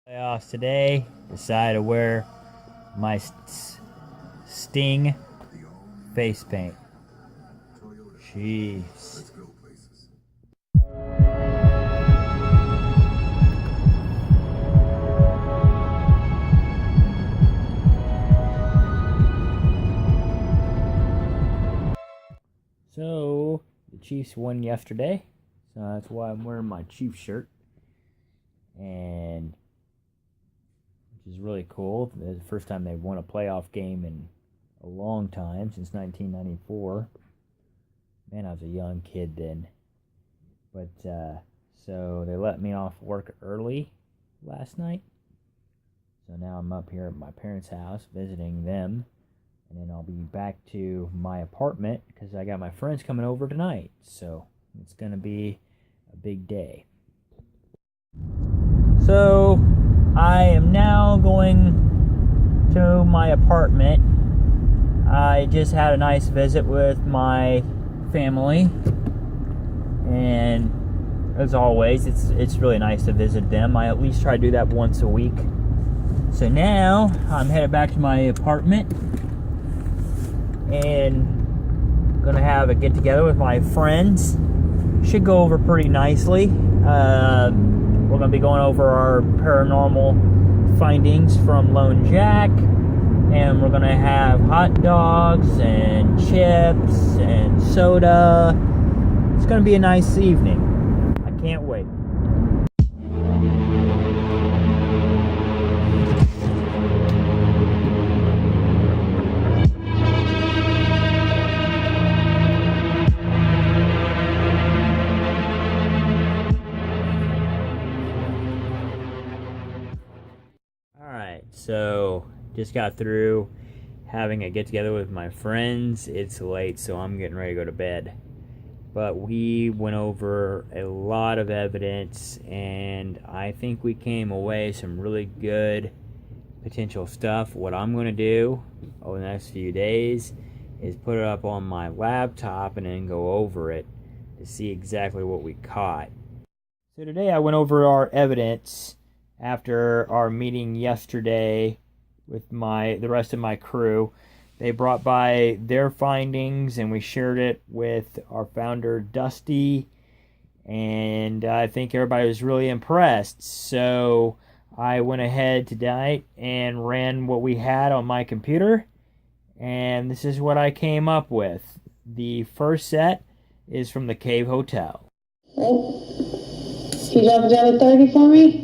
Playoffs today. Decided to wear my Sting face paint. Jeez. So the Chiefs won yesterday, so that's why I'm wearing my Chiefs shirt, and which is really cool. It's the first time they've won a playoff game in a long time, since 1994. Man, I was a young kid then. But so they let me off work early last night, so now I'm up here at my parents' house visiting them. And then I'll be back to my apartment because I got my friends coming over tonight. So it's going to be a big day. So I am now going to my apartment. I just had a nice visit with my family. And as always, it's really nice to visit them. I at least try to do that once a week. So now I'm headed back to my apartment. And gonna have a get together with my friends. Should go over pretty nicely. We're gonna be going over our paranormal findings from Lone Jack, and we're gonna have hot dogs and chips and soda. It's gonna be a nice evening. I can't wait. So just got through having a get together with my friends. It's late, so I'm getting ready to go to bed. But we went over a lot of evidence, and I think we came away some really good potential stuff. What I'm going to do over the next few days is put it up on my laptop and then go over it to see exactly what we caught. So today I went over our evidence after our meeting yesterday with the rest of my crew. They brought by their findings and we shared it with our founder Dusty, and I think everybody was really impressed. So I went ahead tonight and ran what we had on my computer, and this is what I came up with. The first set is from the Cave Hotel. Oh, can you drop it down to 30 for me?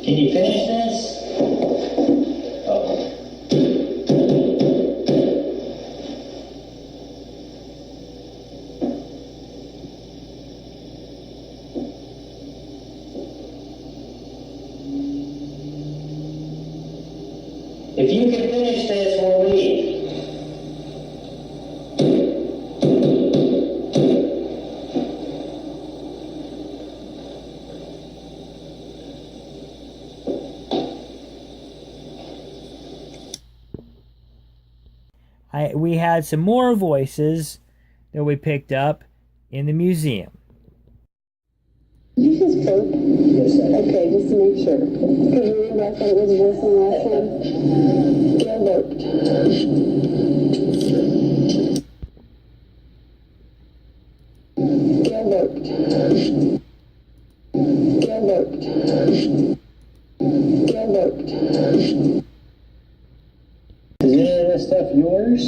Can you finish this? Oh. If you can finish this, we'll leave. We had some more voices that we picked up in the museum. Did you just burp? Yes, I did. Okay, just to make sure. Because you remember I said it was worse than last time? Gail burped. Gail burped. Gail burped. Gail burped. Is any of that stuff yours?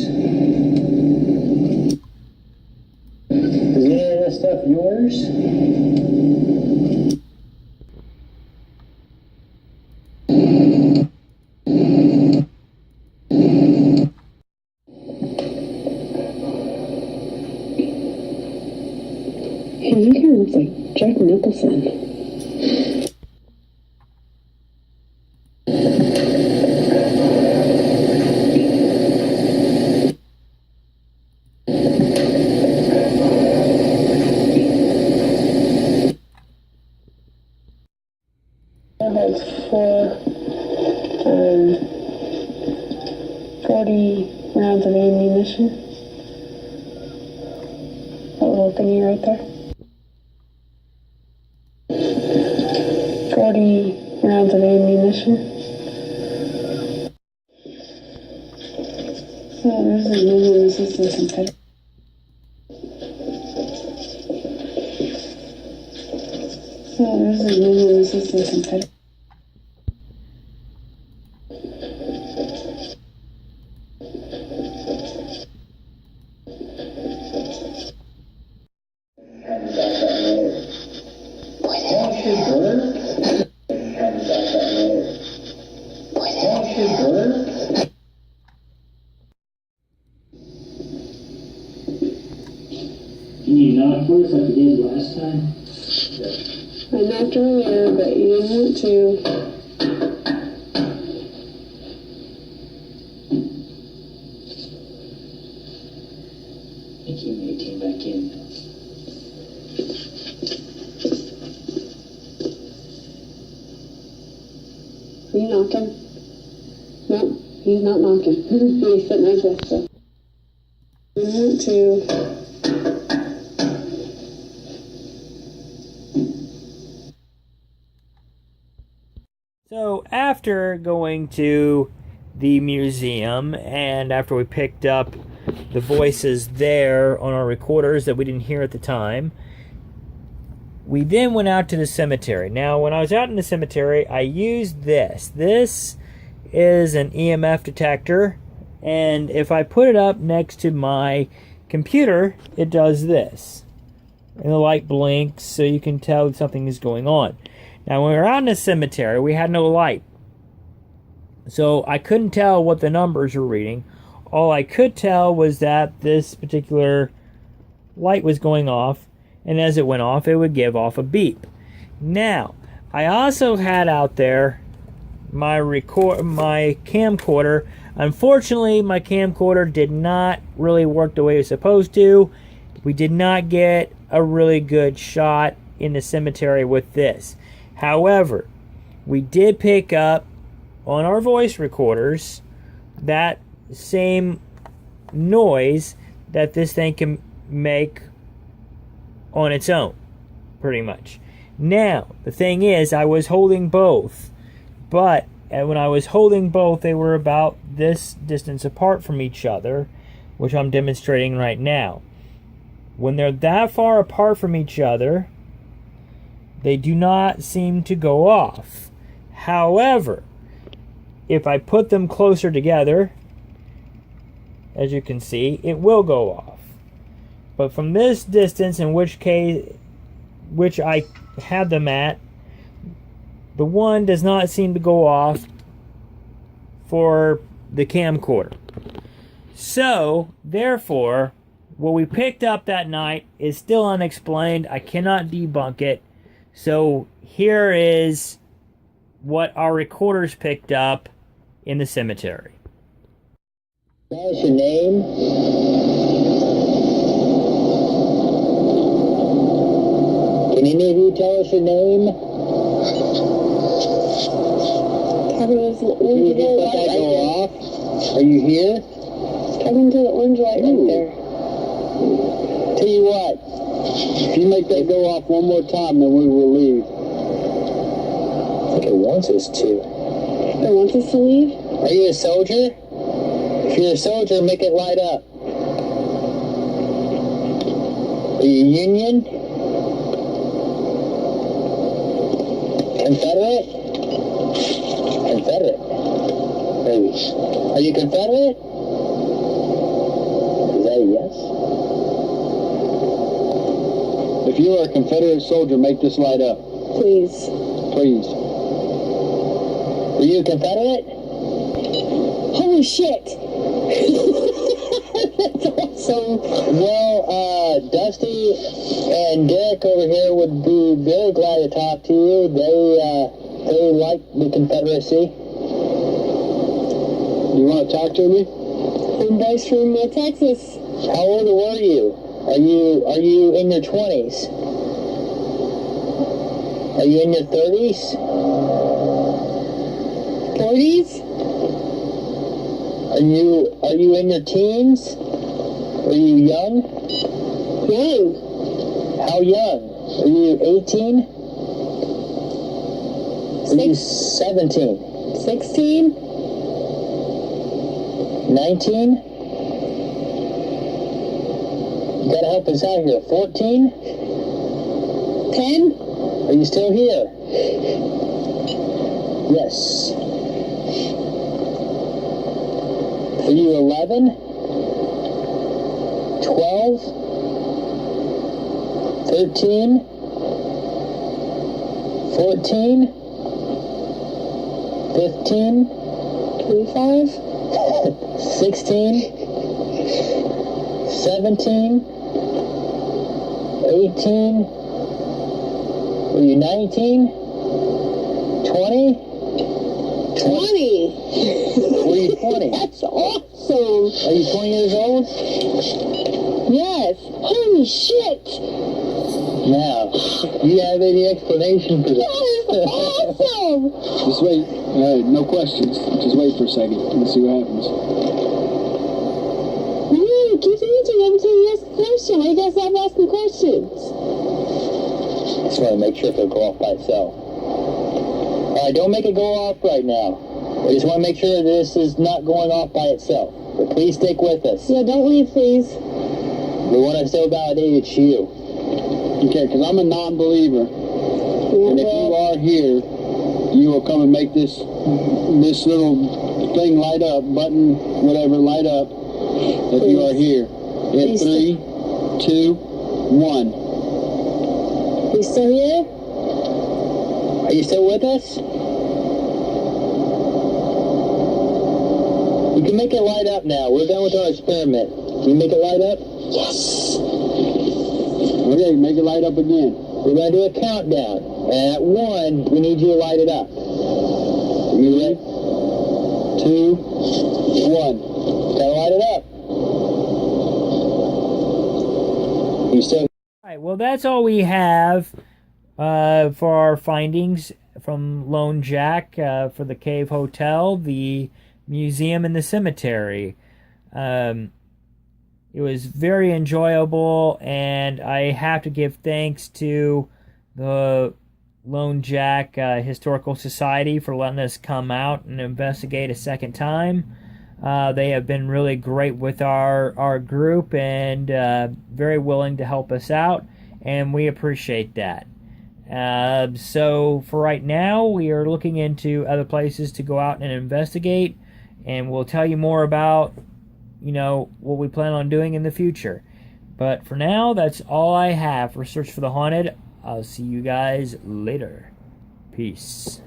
Is any of that stuff yours? Hey, he kind of looks like Jack Nicholson. It has 40 rounds of ammunition. That little thingy right there. 40 rounds of ammunition. So there's the Union, this is the Confederate. So there's the Union, this is the Confederate. Can you knock first like you did last time? I knocked earlier, but you didn't want to. I think he came back in. Are you knocking? No, he's not knocking. He's sitting like this, so. You want to. So after going to the museum and after we picked up the voices there on our recorders that we didn't hear at the time, we then went out to the cemetery. Now, when I was out in the cemetery, I used this. This is an EMF detector, and if I put it up next to my computer, it does this. And the light blinks so you can tell something is going on. Now, when we were out in the cemetery, we had no light. So I couldn't tell what the numbers were reading. All I could tell was that this particular light was going off, and as it went off, it would give off a beep. Now, I also had out there my camcorder. Unfortunately, my camcorder did not really work the way it was supposed to. We did not get a really good shot in the cemetery with this. However, we did pick up on our voice recorders that same noise that this thing can make on its own, pretty much. Now, the thing is, I was holding both, but when I was holding both, they were about this distance apart from each other, which I'm demonstrating right now. When they're that far apart from each other, they do not seem to go off. However, if I put them closer together, as you can see, it will go off. But from this distance, in which I had them at, the one does not seem to go off for the camcorder. So, therefore, what we picked up that night is still unexplained. I cannot debunk it. So here is what our recorders picked up in the cemetery. Tell us your name. Can any of you tell us your name? Talking to the orange light right Go there. off. Are you here? Talking to the orange light right there. Tell you what, if you make that go off one more time, then we will leave. I think it wants us to. It wants us to leave? Are you a soldier? If you're a soldier, make it light up. Are you Union? Confederate? Confederate. Maybe. Are you Confederate? Is that a yes? If you are a Confederate soldier, make this light up. Please. Please. Are you a Confederate? Holy shit! That's So, Well, Dusty and Derek over here would be very glad to talk to you. They like the Confederacy. You want to talk to me? I'm boys from Texas. How old were you? Are you in your 20s? Are you in your 30s? 40s? Are you in your teens? Are you young? Young. How young? Are you 18? Are you 17? 16? 19? You gotta help us out here. 14? 10? Are you still here? Yes. Are you 11? 12? 13? 14? 15? 25? 16? 17? 18? Were you 19? 20? 20! Were you 20? That's awesome! Are you 20 years old? Yes! Holy shit! Now, do you have any explanation for That this? is awesome! Just wait. No questions. Just wait for a second and see what happens. No, keep answering them until you ask a question. Why you guys stop asking questions? Just want to make sure it'll go off by itself. Alright, don't make it go off right now. I just want to make sure this is not going off by itself. But please stick with us. Yeah, don't leave, please. We want to still validate it's you. Okay, because I'm a non-believer. Yeah, And if you are here, you will come and make this little thing light up, button, whatever, light up, if you are here. In Please. 3, 2, 1. You still here? Are you still with us? You can make it light up now. We're done with our experiment. Can you make it light up? Yes! Okay, make it light up again. We're going to do a countdown. And at 1, we need you to light it up. Are you ready? 2, 1. Gotta light it up. You still... All right, well, that's all we have for our findings from Lone Jack for the Cave Hotel, the museum, and the cemetery. It was very enjoyable, and I have to give thanks to the Lone Jack Historical Society for letting us come out and investigate a second time. They have been really great with our group and very willing to help us out, and we appreciate that. So for right now, we are looking into other places to go out and investigate, and we'll tell you more about, what we plan on doing in the future. But for now, that's all I have for Search for the Haunted. I'll see you guys later. Peace.